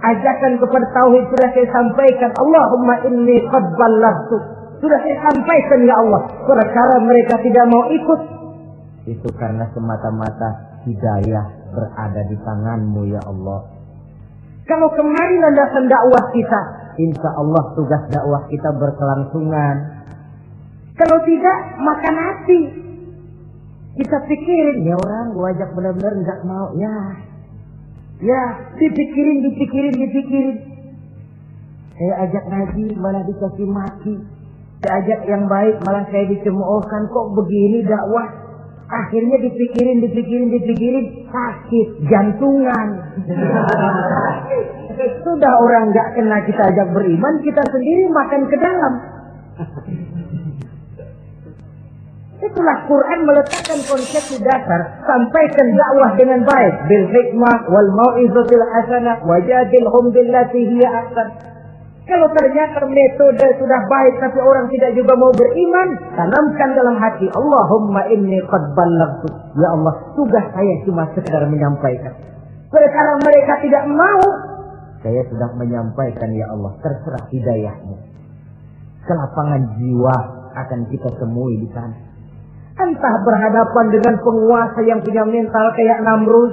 ajakan kepada tauhid sudah saya sampaikan. Allahumma inni qad ballaghtu, sudah saya sampaikan ya Allah. Perkara mereka tidak mau ikut, itu karena semata-mata hidayah berada di tanganmu ya Allah. Kalau kemarin landasan dakwah kita, insya Allah tugas dakwah kita berkelangsungan. Kalau tidak, makan hati. Kita pikirin, ya orang gua ajak benar-benar nggak mau, ya dipikirin. Saya ajak ngaji malah dikasih mati. Saya ajak yang baik malah saya dicemoohkan. Kok begini dakwah? Akhirnya dipikirin, sakit jantungan. Sudah orang nggak kena kita ajak beriman, kita sendiri makan ke dalam. Itulah Quran meletakkan konsep dasar, sampaikan dakwah dengan baik, bil hikmah wal mau'izatil hasanah wajadilhum billati hiya ahsan. Kalau ternyata metode sudah baik tapi orang tidak juga mau beriman, tanamkan dalam hati, Allahumma inni qad ballaghtu. Ya Allah, tugas saya cuma sekedar menyampaikan. Perkara mereka tidak mau, saya sudah menyampaikan ya Allah, terserah hidayahmu. Kelapangan jiwa akan kita temui di sana. Entah berhadapan dengan penguasa yang punya mental kayak Namrud,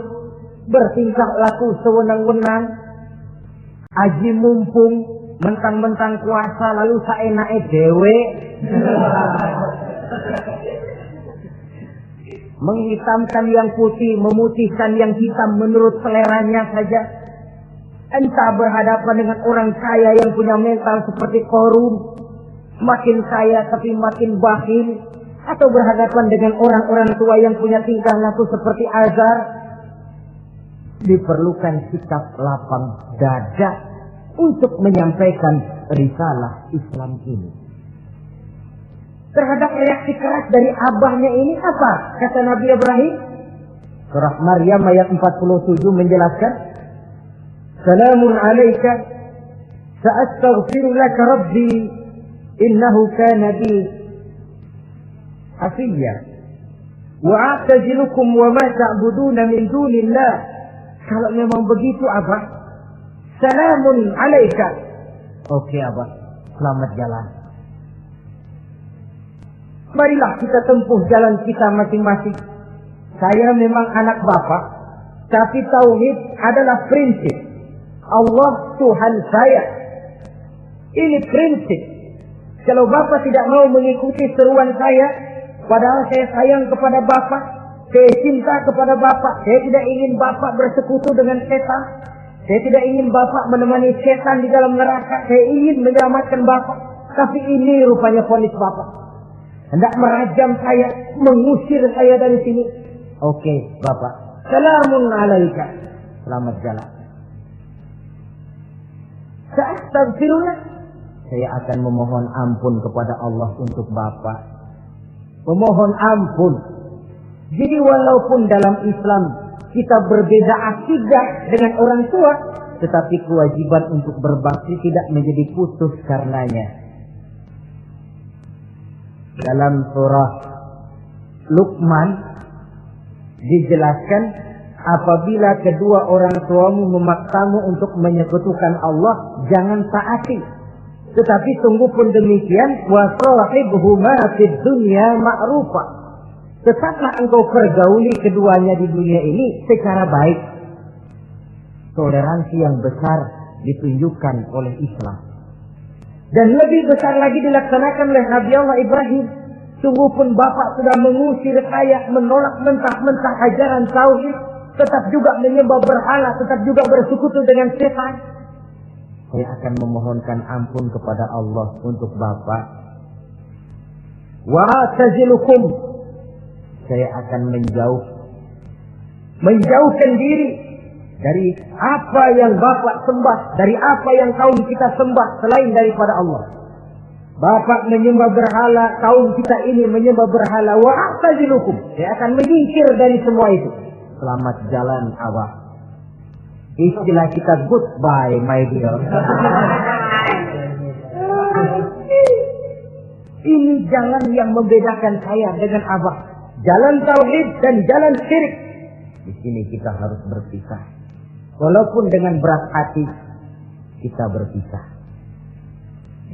bertingkah laku sewenang-wenang, aji mumpung, mentang-mentang kuasa lalu saenake dewe, menghitamkan yang putih, memutihkan yang hitam menurut seleranya saja. Entah berhadapan dengan orang kaya yang punya mental seperti Korun, makin kaya tapi makin bakhil, atau berhadapan dengan orang-orang tua yang punya tingkah laku seperti Azar. Diperlukan sikap lapang dada untuk menyampaikan risalah Islam ini. Terhadap reaksi keras dari abahnya ini apa? Kata Nabi Ibrahim, surah Maryam ayat 47 menjelaskan, Salamun alaika, sa'astaghfiru laka rabbi, innahu kana bi hafiyya, wa a'tazilukum wa ma ta'buduna min dunillah. Kalau memang begitu abah, Salamun alaika. Oke abah, selamat jalan. Marilah kita tempuh jalan kita masing-masing. Saya memang anak bapak, tapi tauhid adalah prinsip. Allah Tuhan saya. Ini prinsip. Kalau bapak tidak mau mengikuti seruan saya, padahal saya sayang kepada bapak, saya cinta kepada bapak, saya tidak ingin bapak bersekutu dengan setan, saya tidak ingin bapak menemani setan di dalam neraka, saya ingin menyelamatkan bapak. Tapi ini rupanya vonis bapak, hendak merajam saya, mengusir saya dari sini. Oke bapak, salamun alaika, selamat jalan. Sa'astaghfirullah, saya akan memohon ampun kepada Allah untuk bapak. Memohon ampun. Jadi walaupun dalam Islam kita berbeda akidah dengan orang tua, tetapi kewajiban untuk berbakti tidak menjadi putus karenanya. Dalam surah Luqman dijelaskan, apabila kedua orang tuamu memaksamu untuk menyekutukan Allah, jangan taati. Tetapi sungguh pun demikian, wa sahibhuma fid dunya ma'rufa. Tetaplah engkau pergauli keduanya di dunia ini secara baik. Toleransi yang besar ditunjukkan oleh Islam. Dan lebih besar lagi dilaksanakan oleh Nabi Allah Ibrahim. Sungguh pun bapak sudah mengusir saya, menolak mentah-mentah ajaran tauhid, tetap juga menyembah berhala, tetap juga bersekutu dengan setan. Saya akan memohonkan ampun kepada Allah untuk bapak. Wa tazilukum, saya akan menjauhkan diri dari apa yang bapak sembah, dari apa yang kaum kita sembah selain daripada Allah. Bapak menyembah berhala, kaum kita ini menyembah berhala, wa a'tazilukum. Saya akan menyingkir dari semua itu. Selamat jalan Abah. Istilah kita goodbye my dear. Ini jalan yang membedakan saya dengan Abah. Jalan tauhid dan jalan syirik. Di sini kita harus berpisah. Walaupun dengan berat hati kita berpisah.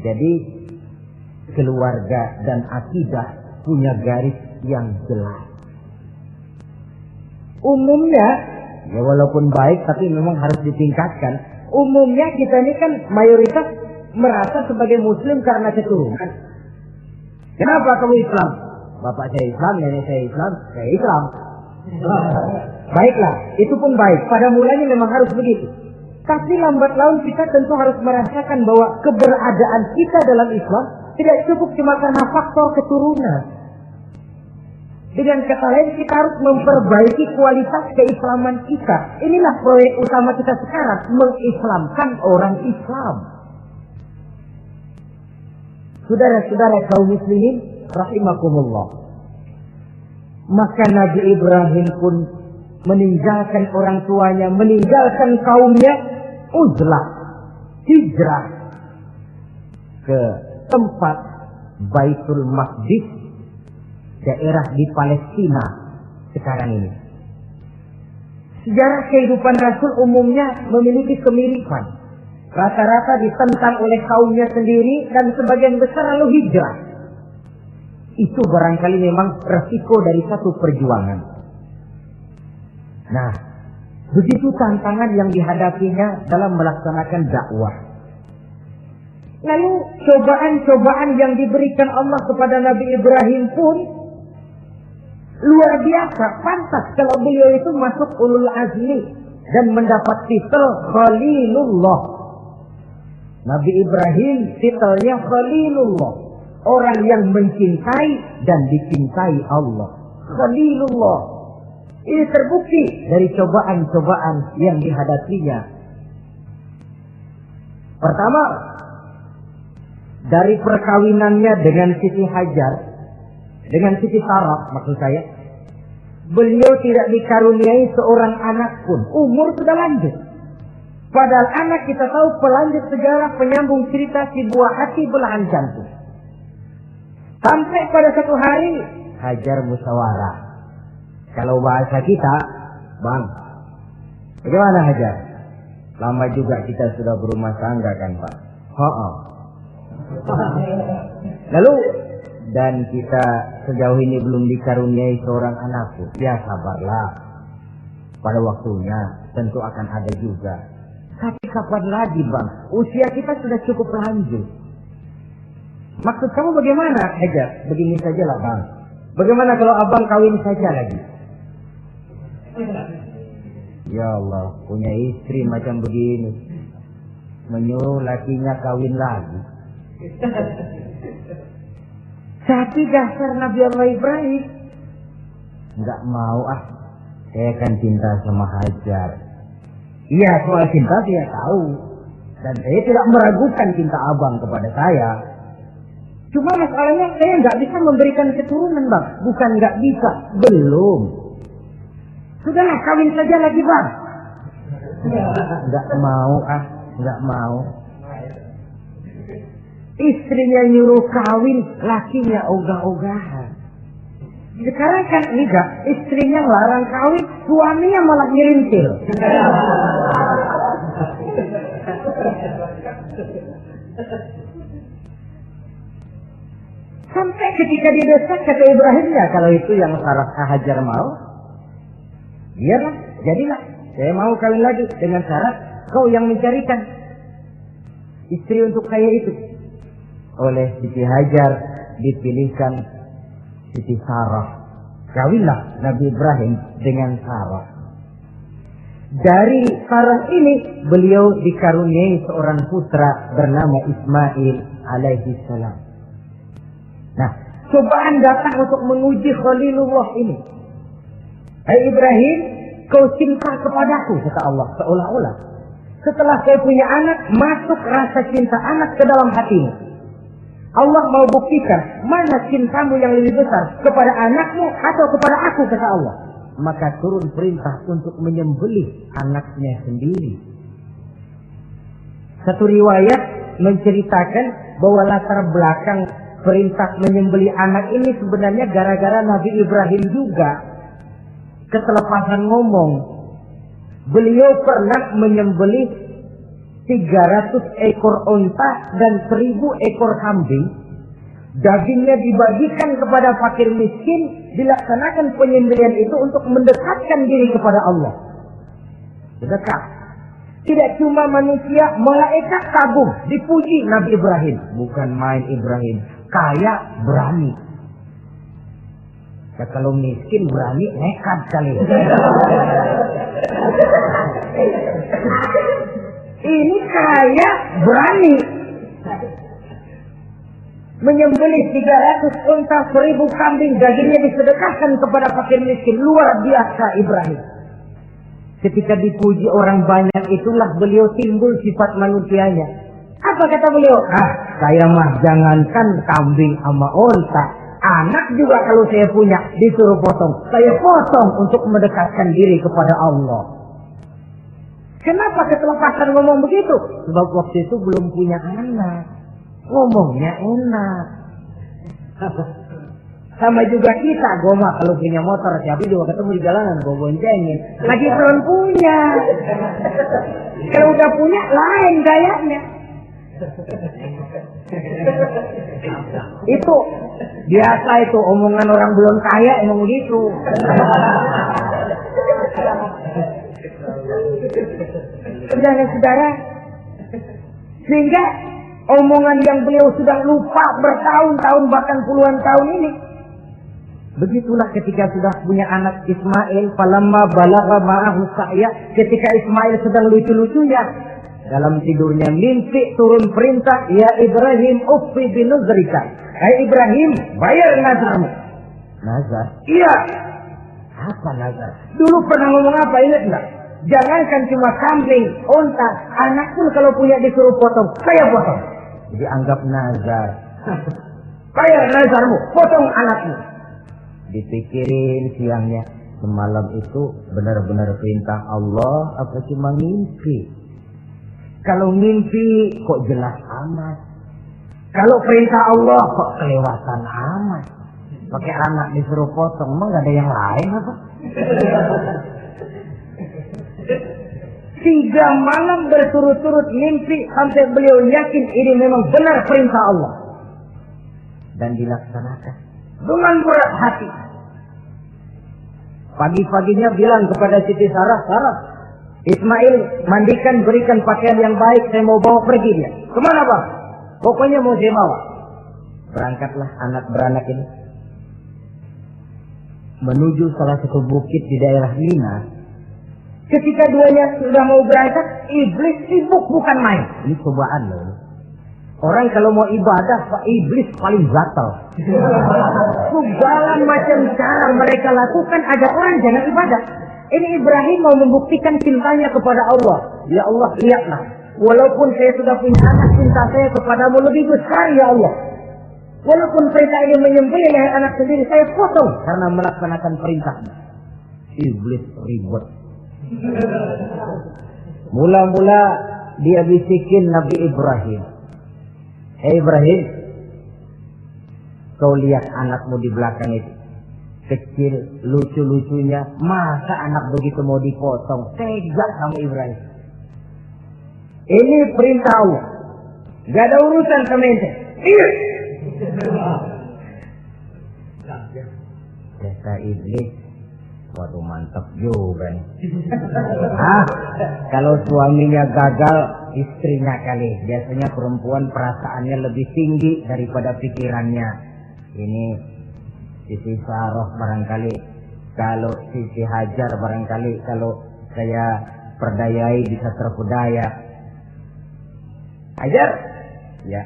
Jadi keluarga dan akidah punya garis yang jelas. Umumnya, ya walaupun baik tapi memang harus ditingkatkan. Umumnya kita ini kan mayoritas merasa sebagai muslim karena keturunan. Kenapa kamu Islam? Bapak saya Islam, nenek saya Islam, saya Islam. Baiklah, itu pun baik. Pada mulanya memang harus begitu. Tapi lambat laun kita tentu harus merasakan bahwa keberadaan kita dalam Islam tidak cukup cuma karena faktor keturunan. Dengan kata lain, kita harus memperbaiki kualitas keislaman kita. Inilah proyek utama kita sekarang, mengislamkan orang Islam. Saudara-saudara kaum muslimin rahimakumullah. Maka Nabi Ibrahim pun meninggalkan orang tuanya, meninggalkan kaumnya, uzlah, hijrah ke tempat Baitul Maqdis, daerah di Palestina sekarang ini. Sejarah kehidupan Rasul umumnya memiliki kemiripan. Rata-rata ditentang oleh kaumnya sendiri dan sebagian besar lalu hijrah. Itu barangkali memang resiko dari satu perjuangan. Nah, begitu tantangan yang dihadapinya dalam melaksanakan dakwah. Lalu cobaan-cobaan yang diberikan Allah kepada Nabi Ibrahim pun luar biasa. Pantas kalau beliau itu masuk ulul azmi dan mendapat titel Khalilullah. Nabi Ibrahim titelnya Khalilullah. Orang yang mencintai dan dicintai Allah. Khalilullah. Ini terbukti dari cobaan-cobaan yang dihadapinya. Pertama, dari perkawinannya dengan Siti Hajar, dengan Siti Sarah maksud saya, beliau tidak dikaruniai seorang anak pun. Umur sudah lanjut. Padahal anak kita tahu pelanjut sejarah, penyambung cerita, si buah hati belahan jantung. Sampai pada satu hari Hajar musyawarah. Kalau bahasa kita, Bang, bagaimana Hajar? Lama juga kita sudah berumah tangga kan Pak? Lalu, dan kita sejauh ini belum dikaruniai seorang anakku. Ya sabarlah. Pada waktunya tentu akan ada juga. Tapi kapan lagi Bang? Usia kita sudah cukup lanjut. Maksud kamu bagaimana Hajar? Begini sajalah Bang. Bagaimana kalau abang kawin saja lagi? Ya Allah, punya istri macam begini, menyuruh lakinya kawin lagi. Tapi dasar Nabi Allah Ibrahim, nggak mau saya kan cinta sama Hajar. Iya, soal cinta saya tahu, dan saya tidak meragukan cinta abang kepada saya. Cuma masalahnya saya nggak bisa memberikan keturunan Bang. Bukan nggak bisa, belum. Sudahlah kawin saja lagi Bang. Nggak mau nggak mau. Istrinya nyuruh kawin, lakinya ogah-ogahan. Sekarang kan enggak, istrinya larang kawin, suaminya malah nyelintil. Sampai ketika didesak kata Ibrahim, ya kalau itu yang Sarah Hajar mau, biarlah, jadilah. Saya mau kawin lagi dengan syarat kau yang mencarikan istri untuk saya itu. Oleh Siti Hajar dipilihkan Siti Sarah. Kawinlah Nabi Ibrahim dengan Sarah. Dari Sarah ini beliau dikaruniai seorang putra bernama Ismail alaihi salam. Nah, cobaan datang untuk menguji Khalilullah ini. Hai Ibrahim, kau cinta kepadaku, kata Allah, seolah-olah setelah kau punya anak, masuk rasa cinta anak ke dalam hatimu. Allah mau buktikan mana cintamu yang lebih besar, kepada anakmu atau kepada aku, kata Allah. Maka turun perintah untuk menyembelih anaknya sendiri. Satu riwayat menceritakan bahwa latar belakang perintah menyembelih anak ini sebenarnya gara-gara Nabi Ibrahim juga ketelepasan ngomong. Beliau pernah menyembelih 300 ekor onta dan 1000 ekor kambing. Dagingnya dibagikan kepada fakir miskin, dilaksanakan penyembelihan itu untuk mendekatkan diri kepada Allah. Dekat. Tidak cuma manusia, malaikat kagum, dipuji Nabi Ibrahim. Bukan main Ibrahim, kaya berani. Ya, kalau miskin berani nekat kali. Ini kaya berani. Menyembelih 300 unta, 1000 kambing, dagingnya disedekahkan kepada fakir miskin. Luar biasa Ibrahim. Ketika dipuji orang banyak itulah beliau timbul sifat manusianya. Apa kata beliau? Saya mah jangankan kambing sama unta, anak juga kalau saya punya disuruh potong, saya potong untuk mendekatkan diri kepada Allah. Kenapa ketelepasan ngomong begitu? Sebab waktu itu belum punya anak, ngomongnya enak. Sama juga kita, goma kalau punya motor, siapa juga ketemu di jalanan, gue boncengin. Lagi belum punya. Kalau udah punya, lain gayanya. Itu biasa itu, omongan orang belum kaya emang gitu. Saudara-saudara, sehingga omongan yang beliau sudah lupa bertahun-tahun bahkan puluhan tahun ini. Begitulah ketika sudah punya anak Ismail, falamma balagha ma'ahu sa'ya, ketika Ismail sedang lucu-lucunya dalam tidurnya mimpi turun perintah, ya Ibrahim uffi binuzrika. Hai Ibrahim, bayar nazarmu. Nazar? Iya. Apa nazar? Dulu pernah ngomong apa, ingat enggak? Jangankan cuma kambing, unta, anak pun kalau punya disuruh potong, saya potong. Jadi anggap nazar. Bayar nazarmu, potong anakmu. Dipikirin siangnya, semalam itu benar-benar perintah Allah apa cuma mimpi? Kalau mimpi kok jelas amat. Kalau perintah Allah kok kelewatan amat. Pakai anak disuruh potong, emang gak ada yang lain apa? 3 malam berturut-turut mimpi sampai beliau yakin ini memang benar perintah Allah. Dan dilaksanakan dengan berat hati. Pagi-paginya bilang kepada Siti Sarah, Sarah, Ismail mandikan, berikan pakaian yang baik, saya mau bawa pergi dia. Kemana bang? Pokoknya mau saya bawa. Berangkatlah anak beranak ini menuju salah satu bukit di daerah Mina. Ketika duanya sudah mau berangkat, iblis sibuk bukan main. Ini cobaan loh. Orang kalau mau ibadah, Pak, iblis paling gatal. Segala macam cara mereka lakukan agar orang jangan ibadah. Ini Ibrahim mau membuktikan cintanya kepada Allah. Ya Allah, lihatlah. Walaupun saya sudah punya anak, cinta saya kepadamu lebih besar, ya Allah. Walaupun perintah ini menyembelih anak sendiri, saya potong karena melaksanakan perintahnya. Iblis ribet. Mula-mula dia bisikin Nabi Ibrahim. Hei Ibrahim, kau lihat anakmu di belakang itu. Kecil, lucu-lucunya. Masa anak begitu mau dipotong? Tega sama Ibrahim. Ini perintah Allah. Gak ada urusan sama ente. Iya. Kata iblis, waduh mantap juga nih. Kalau suaminya gagal, istrinya kali. Biasanya perempuan perasaannya lebih tinggi daripada pikirannya. Ini Siti Sarah barangkali, kalau Siti Hajar barangkali, kalau saya perdayai bisa terpedaya. Hajar, ya.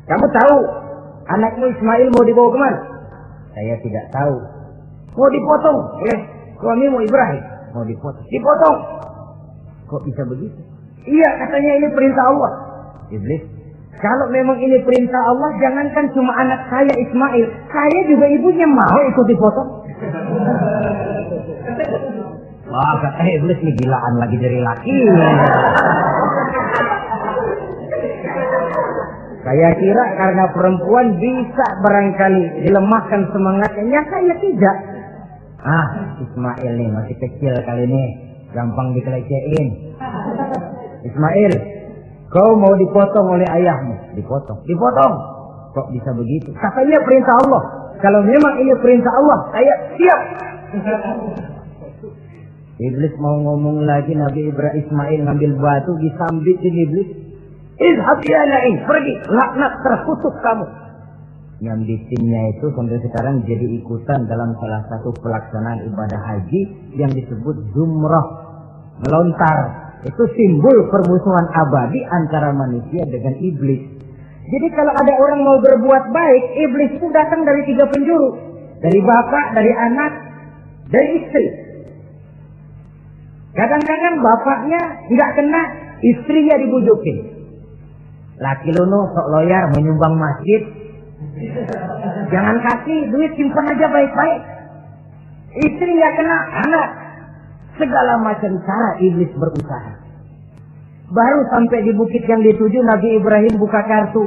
Kamu tahu anakmu Ismail mau dibawa kemana? Saya tidak tahu. Mau dipotong oleh suamimu Ibrahim. Mau dipotong. Dipotong. Kok bisa begitu? Iya, katanya ini perintah Allah. Iblis, Kalau memang ini perintah Allah, jangankan cuma anak saya Ismail, saya juga ibunya mau ikut dipotong. Wah, kata iblis nih gilaan lagi dari laki. Saya kira karena perempuan bisa barangkali dilemahkan semangatnya, saya tidak. Ismail nih masih kecil kali ini, gampang dikelecehin. Ismail, kau mau dipotong oleh ayahmu? Dipotong. Kok bisa begitu? Katanya perintah Allah. Kalau memang ini perintah Allah, saya siap. Iblis mau ngomong lagi, Nabi Ibrahim Ismail ngambil batu disambitin iblis. Izhab ya la'in, pergi, laknat terkutuk kamu. Nyambitinnya itu sampai sekarang jadi ikutan dalam salah satu pelaksanaan ibadah haji yang disebut zumrah, melontar. Itu simbol permusuhan abadi antara manusia dengan iblis. Jadi kalau ada orang mau berbuat baik, iblis itu datang dari 3 penjuru. Dari bapak, dari anak, dari istri. Kadang-kadang bapaknya nggak kena, istrinya dibujukin. Laki lu no sok loyar menyumbang masjid. Jangan kasih duit, simpan aja baik-baik. Istri nggak kena, anak. Segala macam cara iblis berusaha. Baru sampai di bukit yang dituju, Nabi Ibrahim buka kartu.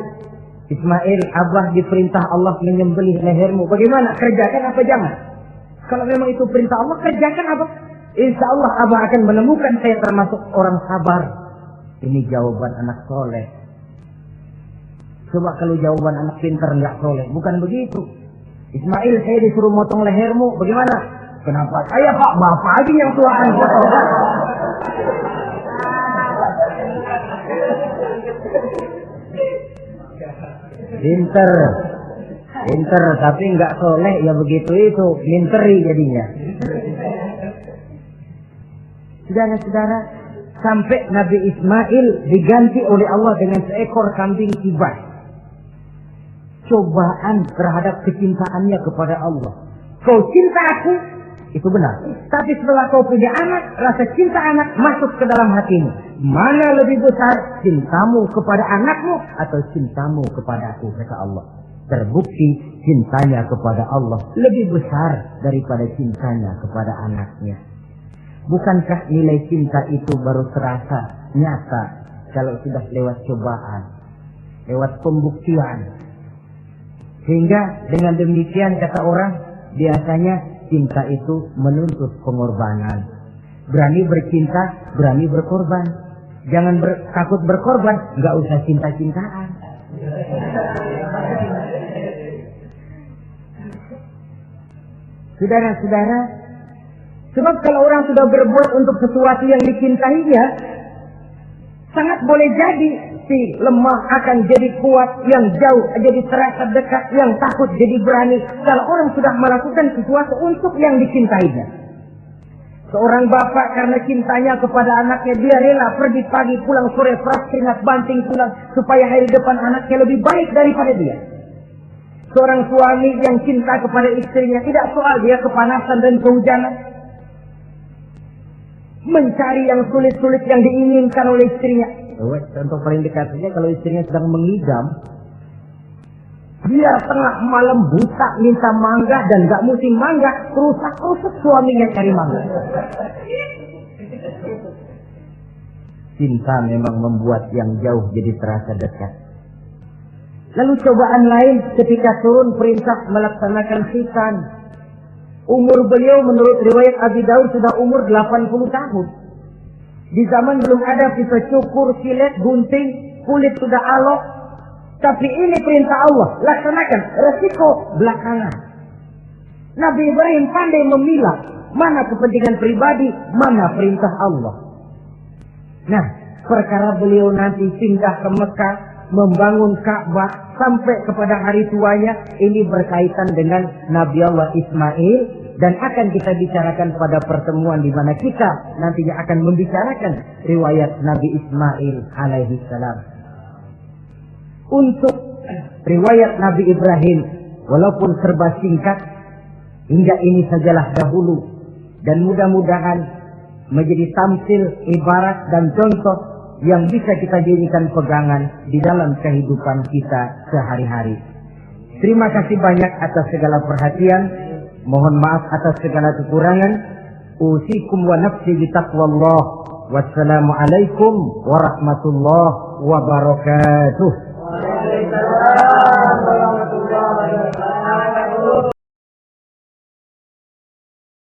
Ismail, Abah diperintah Allah menyembelih lehermu. Bagaimana? Kerjakan apa jangan? Kalau memang itu perintah Allah, kerjakan apa? Insya Allah Abah akan menemukan saya termasuk orang sabar. Ini jawaban anak soleh. Coba kalau jawaban anak pintar nggak soleh, bukan begitu. Ismail, saya disuruh motong lehermu, bagaimana? Kenapa saya Pak? Bapak aja yang tuaan potong. Pinter, tapi nggak soleh ya begitu itu, minteri jadinya. Saudara-saudara, sampai Nabi Ismail diganti oleh Allah dengan seekor kambing kibas. Cobaan terhadap kecintaannya kepada Allah. Kau cinta aku, itu benar. Tapi setelah kau punya anak, rasa cinta anak masuk ke dalam hatimu. Mana lebih besar, cintamu kepada anakmu atau cintamu kepada aku, kata Allah. Terbukti cintanya kepada Allah lebih besar daripada cintanya kepada anaknya. Bukankah nilai cinta itu baru terasa nyata kalau sudah lewat cobaan, lewat pembuktian? Sehingga dengan demikian kata orang, biasanya cinta itu menuntut pengorbanan. Berani bercinta, berani berkorban. Jangan takut berkorban, nggak usah cinta-cintaan. Saudara-saudara, sebab kalau orang sudah berbuat untuk sesuatu yang dicintainya, sangat boleh jadi si lemah akan jadi kuat, yang jauh jadi terasa dekat, yang takut jadi berani. Kalau orang sudah melakukan sesuatu untuk yang dicintainya. Seorang bapak karena cintanya kepada anaknya, dia rela pergi pagi pulang sore, peras keringat banting tulang supaya hari depan anaknya lebih baik daripada dia. Seorang suami yang cinta kepada istrinya, tidak soal dia kepanasan dan kehujanan, mencari yang sulit-sulit yang diinginkan oleh istrinya. Contoh paling dekat saja, kalau istrinya sedang mengidam, dia tengah malam buta minta mangga dan gak musim mangga, rusak-rusak suaminya cari mangga. Cinta memang membuat yang jauh jadi terasa dekat. Lalu cobaan lain ketika turun perintah melaksanakan khitan. Umur beliau menurut riwayat Abi Daud sudah umur 80 tahun. Di zaman belum ada pisau cukur, silet, gunting, kulit sudah alok. Tapi ini perintah Allah, laksanakan. Resiko belakangan. Nabi Ibrahim pandai memilah mana kepentingan pribadi, mana perintah Allah. Nah, perkara beliau nanti singgah ke Mekah, membangun Ka'bah sampai kepada hari tuanya, ini berkaitan dengan Nabi Allah Ismail, dan akan kita bicarakan pada pertemuan di mana kita nantinya akan membicarakan riwayat Nabi Ismail alaihi salam. Untuk riwayat Nabi Ibrahim, walaupun serba singkat, hingga ini sajalah dahulu, dan mudah-mudahan menjadi tamsil, ibarat dan contoh yang bisa kita jadikan pegangan di dalam kehidupan kita sehari-hari. Terima kasih banyak atas segala perhatian. Mohon maaf atas segala kekurangan. Usikum wa nafsi bitaqwallah. Wassalamualaikum warahmatullahi wabarakatuh.
Waalaikumsalam.